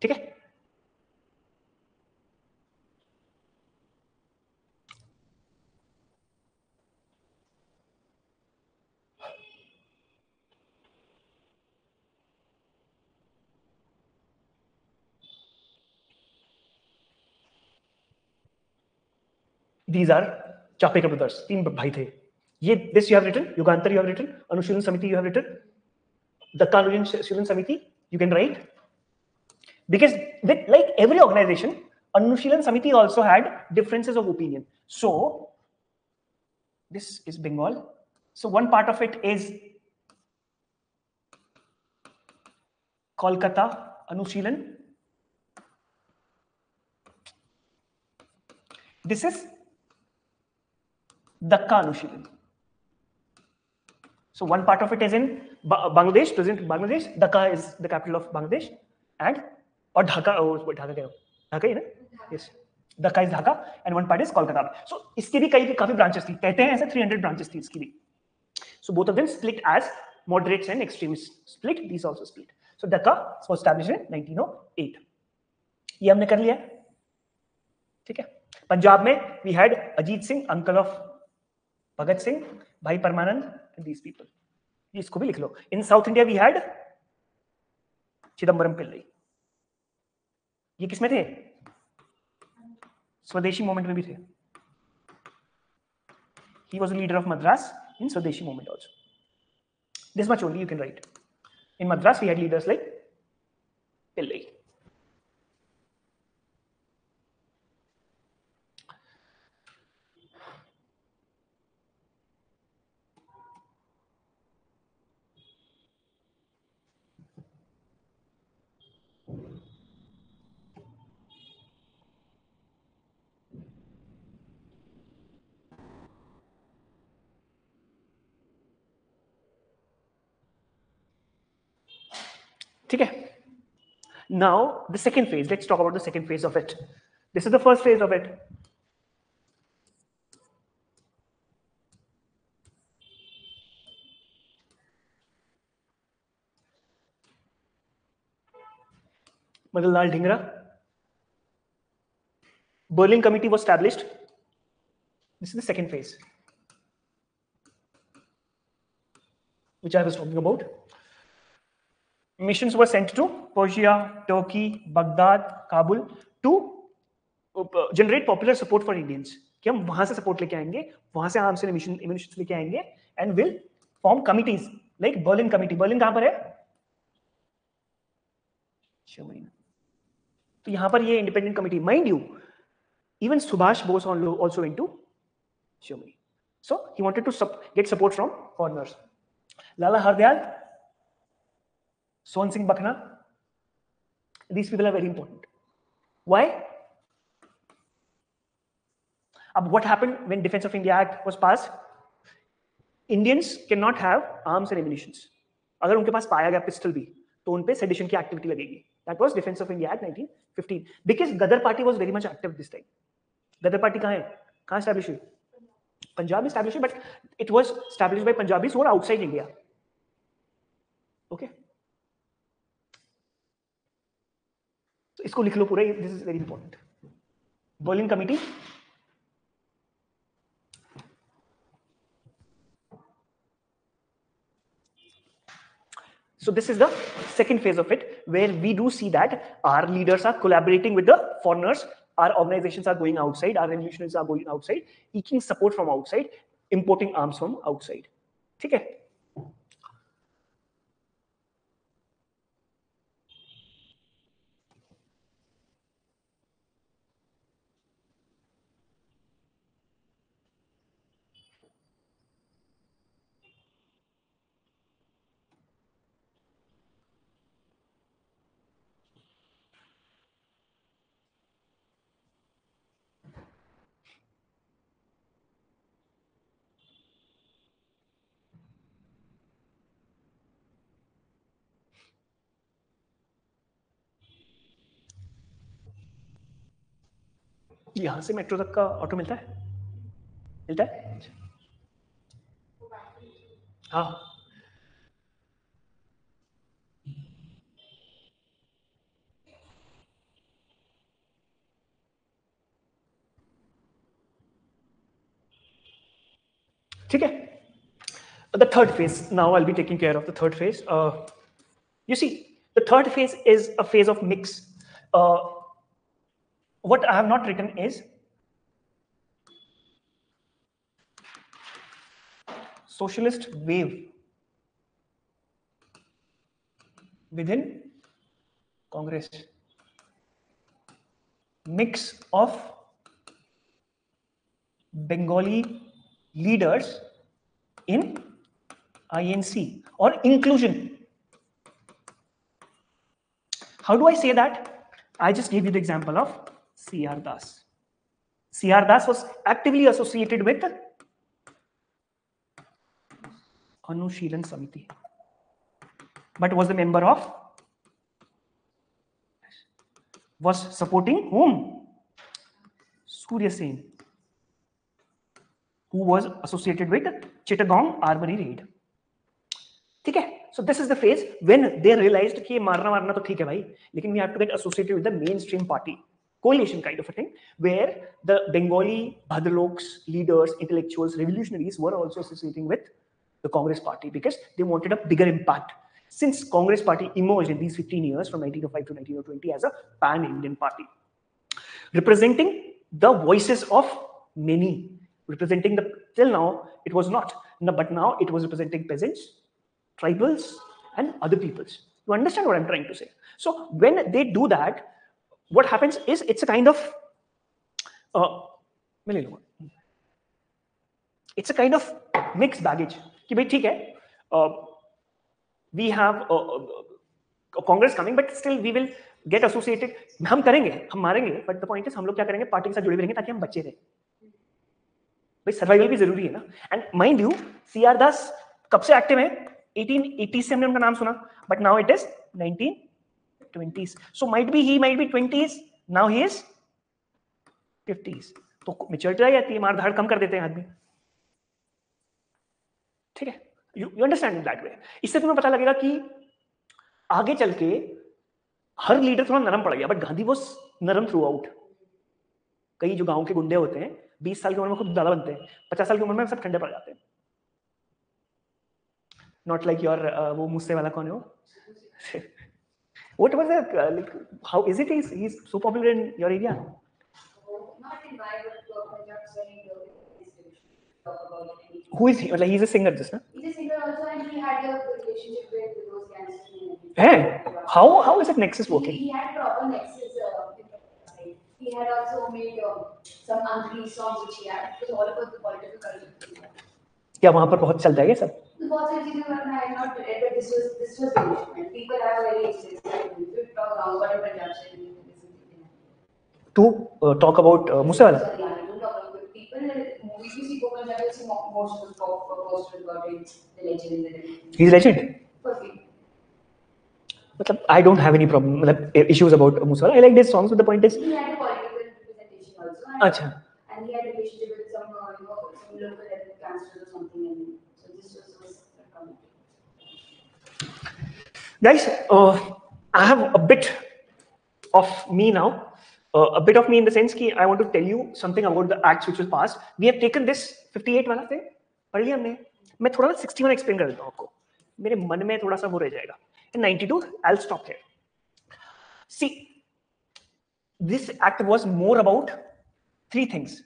[SPEAKER 1] ठीक है? These are Chapekar brothers, तीन भाई थे ये. This you have written, Yugantar you have written, Anushilin Samiti you have written, Dakka Anushilin Samiti you can write, because with like every organization, Anushilin Samiti also had differences of opinion. So this is Bengal. So one part of it is Kolkata Anushilin. This is Dakka Anushilin. So one part of it is in Bangladesh, present Bangladesh. Dhaka is the capital of Bangladesh, and or Dhaka. Oh, Dhaka क्या? Dhaka ही ना? Yes. Dhaka is Dhaka, and one part is Kolkata. So इसके भी काफी branches थी. कहते हैं ऐसे 300 branches थी इसकी भी. So both of them split as moderates and extremists split. These also split. So Dhaka was established in 1908. ये हमने कर लिया. ठीक है? पंजाब में we had Ajit Singh, uncle of Bhagat Singh, भाई परमानंद, and these people. इसको भी लिख लो. In South India we had Chidambaram Pillai. ये किसमें थे? स्वदेशी मूवमेंट में भी थे. He was a leader of Madras in Swadeshi movement also. This much only you can write. In Madras we had leaders like Pillai. ठीक है? Now the second phase. Let's talk about the second phase of it. This is the first phase of it. Madanlal Dhingra. Berlin Committee was established. This is the second phase, which I was talking about. Missions were sent to Persia, Turkey, Baghdad, Kabul to generate popular support for Indians. कि हम वहां से support लेके आएंगे, वहां से arms and ammunitions लेके आएंगे, and will form committees like Berlin committee. Berlin कहां पर है? तो यहां पर ये independent committee. Mind you, even Subhash Bose also went to Germany. So he wanted to get support from foreigners. Lala Hardayal, Son Singh Bakhna, these people are very important. Why? What happened when Defense of India Act was passed? Indians cannot have arms and ammunitions. अगर उनके पास पाया गया pistol भी, तो उन पे sedition की activity लगेगी. That was Defense of India Act 1915. Because Ghadar party was very much active this time. Ghadar party कहाँ है? कहाँ established हुई? Punjab established, but it was established by Punjabis who are outside India. Okay. So इसको लिख लो पूरा. This is very important. Berlin Committee. So this is the second phase of it, where we do see that our leaders are collaborating with the foreigners. Our organizations are going outside. Our revolutionaries are going outside, seeking support from outside, importing arms from outside. ठीक है? यहाँ से metro तक का auto मिलता है? मिलता है? हाँ. ठीक है. The third phase. Now I'll be taking care of the third phase. You see, the third phase is a phase of mix. What I have not written is socialist wave within Congress. Mix of Bengali leaders in INC or inclusion. How do I say that? I just gave you the example of C.R. Das. C.R. Das was actively associated with Anushilan Samiti, but was a member of, was supporting whom? Surya Sen, who was associated with Chittagong Armory raid. ठीक है. So this is the phase when they realized कि मारना तो ठीक है भाई, लेकिन we have to get associated with the mainstream party, coalition kind of a thing, where the Bengali Bhadrloks, leaders, intellectuals, revolutionaries were also associating with the Congress party because they wanted a bigger impact. Since Congress party emerged in these 15 years from 1905 to 1920 as a pan-Indian party, representing the voices of many, representing the, till now it was not, but now it was representing peasants, tribals and other peoples. You understand what I'm trying to say? So when they do that, what happens is it's a kind of it's a kind of mixed baggage कि भाई ठीक है, we have Congress coming, but still we will get associated. हम करेंगे, हम मारेंगे, but the point is हम लोग क्या करेंगे, पार्टी के साथ जुड़े रहेंगे ताकि हम बचे रहे. भाई सर्वाइवल भी जरूरी है ना. And mind you, C.R. दास कब से एक्टिव है? 1880 से हमने उनका नाम सुना, but now it is 1920s. So might be he might be 20s, now he is 50s. तो मैच्योरिटी आ जाती है, मार धाड़ कम कर देते हैं आदमी. ठीक है, you understand that way. इससे तुम्हें पता लगेगा कि आगे चल के हर लीडर थोड़ा नरम पड़ गया, बट गांधी वो नरम थ्रू आउट. कई जो गांव के गुंडे होते हैं 20 साल की उम्र में खुद ज्यादा बनते हैं, 50 साल की उम्र में सब ठंडे पड़ जाते हैं. Not like your वो मुझसे वाला कौन है वो? What was it? Like, how is it? He's so popular in your area.
[SPEAKER 2] Not in my, but Punjab is very good.
[SPEAKER 1] Who is he? Like he's a singer, just na?
[SPEAKER 2] He's a singer also, and he had a good relationship with those gangsters.
[SPEAKER 1] Hey, how is that nexus working?
[SPEAKER 2] He had proper nexus. He had also made some unreleased songs which he had. It was all about the political culture.
[SPEAKER 1] क्या वहाँ पर बहुत चलता है क्या सब?
[SPEAKER 2] बहुत सारी चीजें मैं I had not read, but this was finished. And people have very extensive talk about what Punjab said.
[SPEAKER 1] To talk about Musewala.
[SPEAKER 2] Sorry, I don't talk about people. Movies you see Punjab, you see most of the posters about it, the legend.
[SPEAKER 1] He's a legend.
[SPEAKER 2] Perfect.
[SPEAKER 1] मतलब I don't have any problem, मतलब issues about Musewala. I like his songs, but the point is.
[SPEAKER 2] He had a political representation also.
[SPEAKER 1] अच्छा.
[SPEAKER 2] And he had a relationship with some some local gangsters or something. And so this was
[SPEAKER 1] Guys, I have a bit of me now. A bit of me in the sense कि I want to tell you something about the acts which was passed. We have taken this 58 वाला thing, पढ़ लिया हमने. मैं थोड़ा ना 61 explain कर देता हूँ आपको. मेरे मन में थोड़ा सा वो रह जाएगा. In 92, I'll stop here. See, this act was more about 3 things.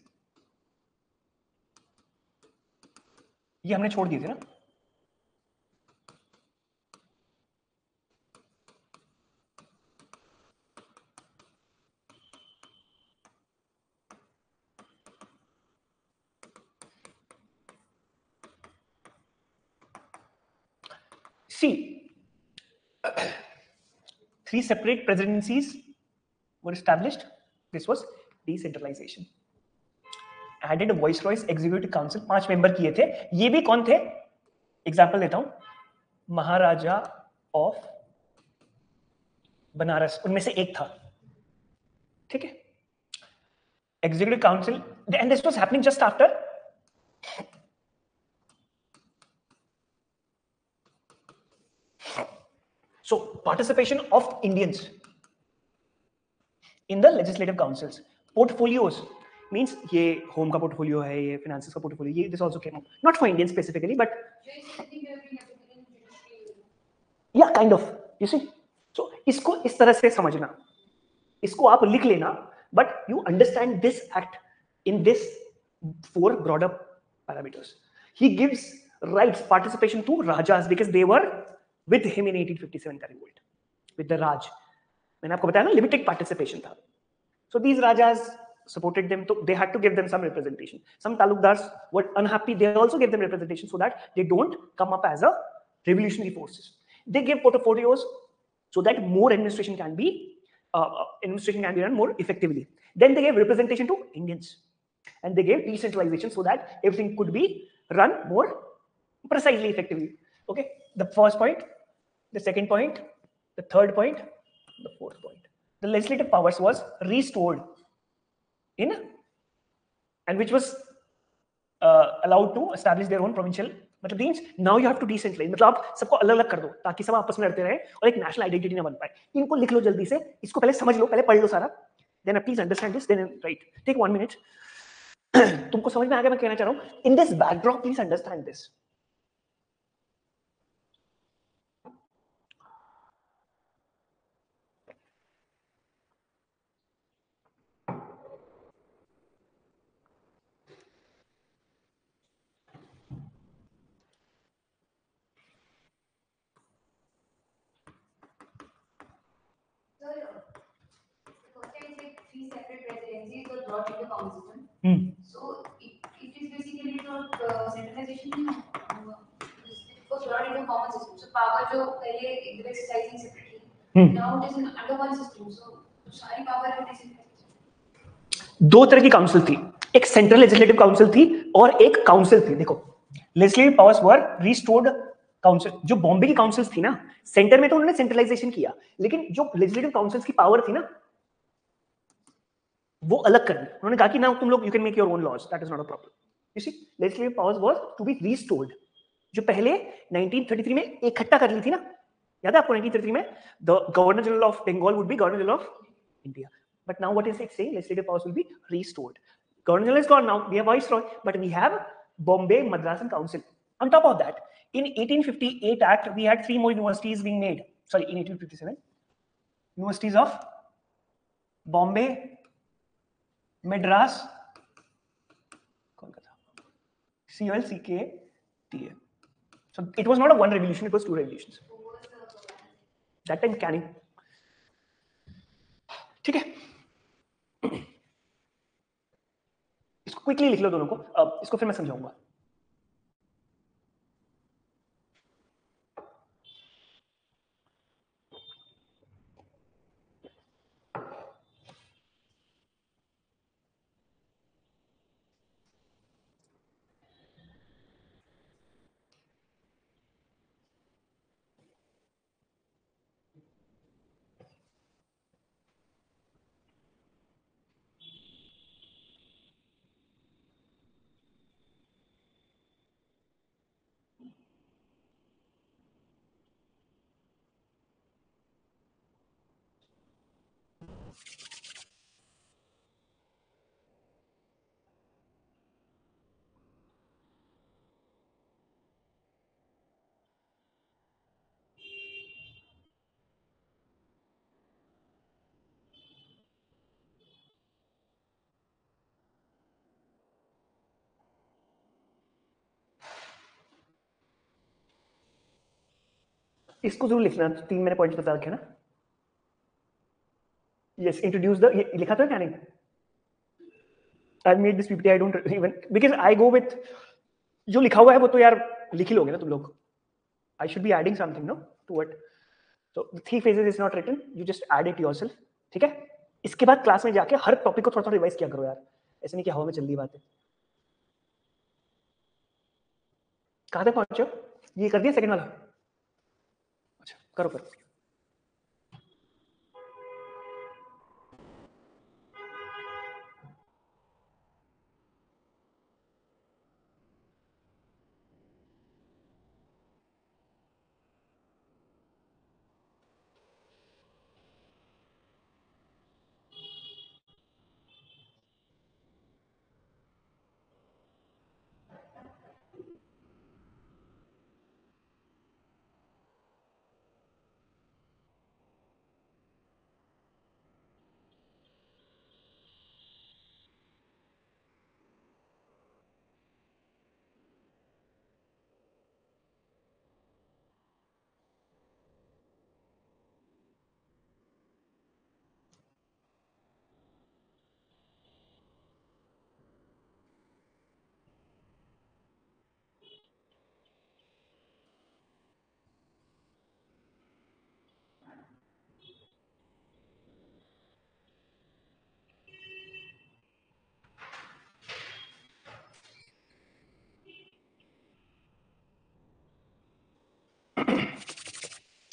[SPEAKER 1] ये हमने छोड़ दिए थे ना. See, 3 separate presidencies were established. This was decentralization. Added a viceroy's executive council, 5 member किए थे. ये भी कौन थे? एग्जाम्पल देता हूं, महाराजा ऑफ बनारस उनमें से एक था. ठीक है, executive council, and this was happening just after so participation of Indians in the legislative councils, portfolios. Means ये होम का पोर्टफोलियो है, ये फाइनेंसेस का पोर्टफोलियो, ये this also came out, not for Indian specifically but या kind of, you see. सो इसको इस तरह से समझना, इसको आप लिख लेना, but you understand this act in this 4 broader parameters. He gives rights participation to rajas because they were with him in 1857 का revolt with the Raj. मैंने आपको बताया ना लिमिटेड पार्टिसिपेशन था. So these rajas supported them, so they had to give them some representation. Some talukdars were unhappy, they also gave them representation so that they don't come up as a revolutionary forces. They gave portfolios so that more administration can be run more effectively. Then they gave representation to Indians, and they gave decentralization so that everything could be run more precisely, effectively. Okay, the first point, the second point, the third point, the fourth point. The legislative powers was restored in, and which was allowed to establish their own provincial, मतलब means now you have to decentralize, मतलब आप सबको अलग अलग कर दो ताकि सब आपस में लड़ते रहे और एक नेशनल आइडेंटिटी ना बन पाए. इनको लिख लो जल्दी से, इसको पहले समझ लो, पहले पढ़ लो सारा, then please understand this, then write. Take 1 minute. तुमको समझ में आ गया मैं कहना चाह रहा हूँ? In this backdrop, please understand this.
[SPEAKER 2] Three separate presidencies were brought into common system. So it is basically not centralization. It was brought into common system. So power जो पहले एक जगह exercising separately. Now it is under one system. So सारी power है decentralized.
[SPEAKER 1] दो तरह की council थी, एक सेंट्रल लेजिस्लेटिव काउंसिल थी और एक काउंसिल थी. देखो, लेजिस्लेटिव पावर्स वर रिस्टोर्ड काउंसिल. जो बॉम्बे की काउंसिल्स थी ना, सेंटर में तो उन्होंने सेंट्रलाइजेशन किया, लेकिन जो लेजिस्लेटिव काउंसिल्स की पावर थी ना, वो अलग कर दी. उन्होंने कहा कि ना तुम लोग you can make your own laws, that is not a problem. You see, legislative powers was to be restored, जो पहले 1933 में इकट्ठा कर ली थी ना. याद है आपको 1933 में the governor general of Bengal would be governor general of India, but now what is it saying? Legislative powers will be restored. Governor general is gone, now we have viceroy, but we have Bombay, Madras and Council. On top of that, in 1858 Act, we had 3 more universities being made. Sorry, in 1857, universities of Bombay, Madras, Kolkata, COLCKTA. So it was not a one revolution; it was 2 revolutions. That time Canning. ठीक है, इसको quickly लिख लो दोनों को, इसको फिर मैं समझाऊंगा. इसको जरूर लिखना, 3 मैंने पॉइंट बता रखे ना. Yes, introduce the, लिखा था क्या नहीं? I've made this PPT, I don't even, because I go with, जो लिखा हुआ है वो तो यार लिख ही लोगे ना तुम लोग. I should be adding something, no, to it. So the 3 phases is not written, you just add it yourself. ठीक है? इसके बाद क्लास में जाके हर टॉपिक को थोड़ा-थोड़ा रिवाइज किया करो यार. ऐसे नहीं कि हवा में चल रही बात है. कहाँ तक पहुंचे हो? ये कर दिया सेकंड वाला? अच्छा, करो करो.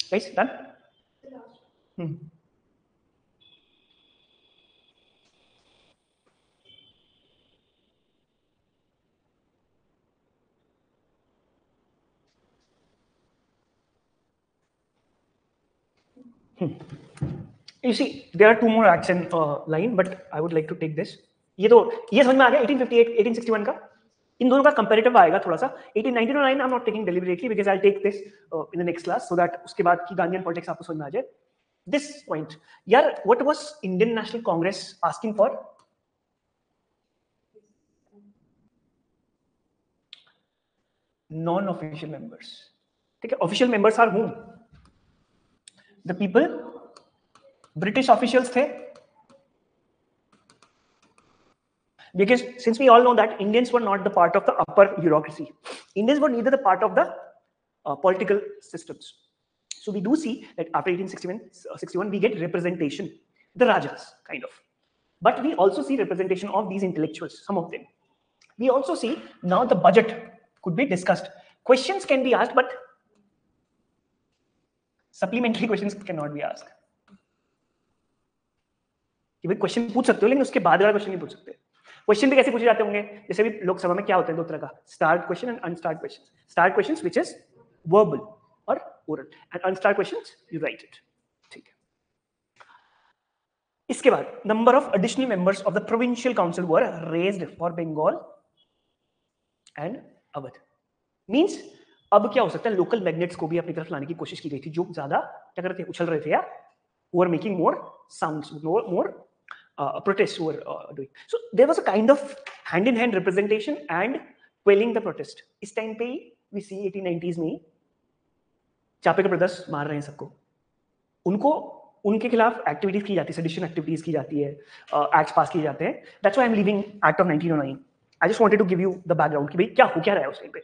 [SPEAKER 1] Guys, done? You see, there are two more acts in line, but I would like to take this. ये समझ में आ गया 1858, 1861 का. इन दोनों का comparative आएगा थोड़ा सा. 1899 I'm not taking deliberately because I'll take this in the next class so that उसके बाद की Gandhian politics आपको समझ में आ जाए. This point, यार, what was Indian National Congress asking for? Non-official members. ठीक है, official members are whom? The people. British officials थे. Because since we all know that Indians were not the part of the upper bureaucracy, Indians were neither the part of the political systems. So we do see that after 1861 we get representation, the Rajas kind of, but we also see representation of these intellectuals, some of them. We also see now the budget could be discussed. Questions can be asked, but supplementary questions cannot be asked. कि भाई question पूछ सकते हो लेकिन उसके बाद वाला question नहीं पूछ सकते. क्वेश्चन भी कैसे पूछे जाते होंगे? जैसे भी लोकसभा में क्या होता है, दो तरह का, starred question and unstarred question. Starred questions which is verbal और oral, and unstarred questions you write it. ठीक है. इसके बाद number of additional members of the provincial council were raised for Bengal and Awadh. Means अब क्या हो सकता है, लोकल मैग्नेट्स को भी अपनी तरफ लाने की कोशिश की गई थी, जो ज्यादा क्या कर रहे थे, उछल रहे थे, या were making more sounds, more protests were doing. So there was a kind of hand-in-hand representation and quelling the protest. इस टाइम पे we see 1890s में चापेकर ब्रदर्स मार रहे हैं सबको. उनको उनके खिलाफ एक्टिविटीज की जाती है, सेडिशन एक्टिविटीज की जाती है, एक्ट्स पास किए जाते हैं. That's why I'm leaving Act of 1909. I just wanted to give you the background कि भाई क्या हो क्या रहा है उस टाइम पे.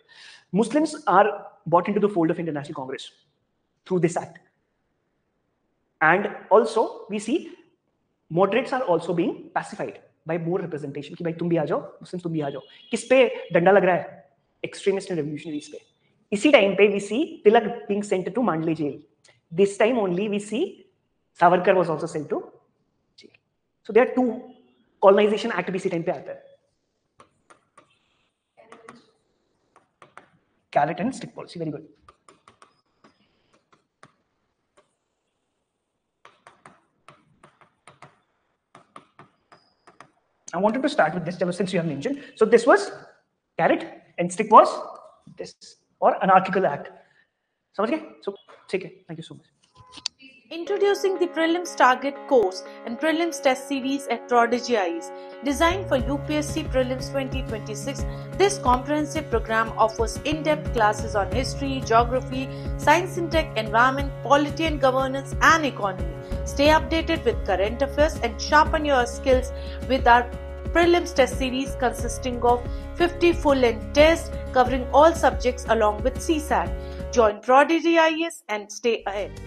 [SPEAKER 1] Muslims are brought into the fold of International Congress through this act. And also we see moderates are also being pacified by more representation कि भाई तुम भी आ जाओ, मुस्लिम्स तुम भी आ जाओ. किस पे डंडा लग रहा है? एक्सट्रीमिस्ट एंड रेवोल्यूशनरीज पे. इसी टाइम पे we see Tilak being sent to Mandalay jail. This time only we see Savarkar was also sent to jail. So there are two colonization act भी इसी टाइम पे आता है. Carrot and stick policy, very good. I wanted to start with this, since you have mentioned. So this was carrot and stick was this, or anarchical act. समझ गए? So ठीक है, thank you so much.
[SPEAKER 3] Introducing the Prelims Target course and Prelims test series at Prodigy IAS. Designed for UPSC Prelims 2026, this comprehensive program offers in-depth classes on history, geography, science and tech, environment, polity and governance, and economy. Stay updated with current affairs and sharpen your skills with our Prelims test series consisting of 50 full-length tests covering all subjects along with CSAT. Join Prodigy IAS and stay ahead.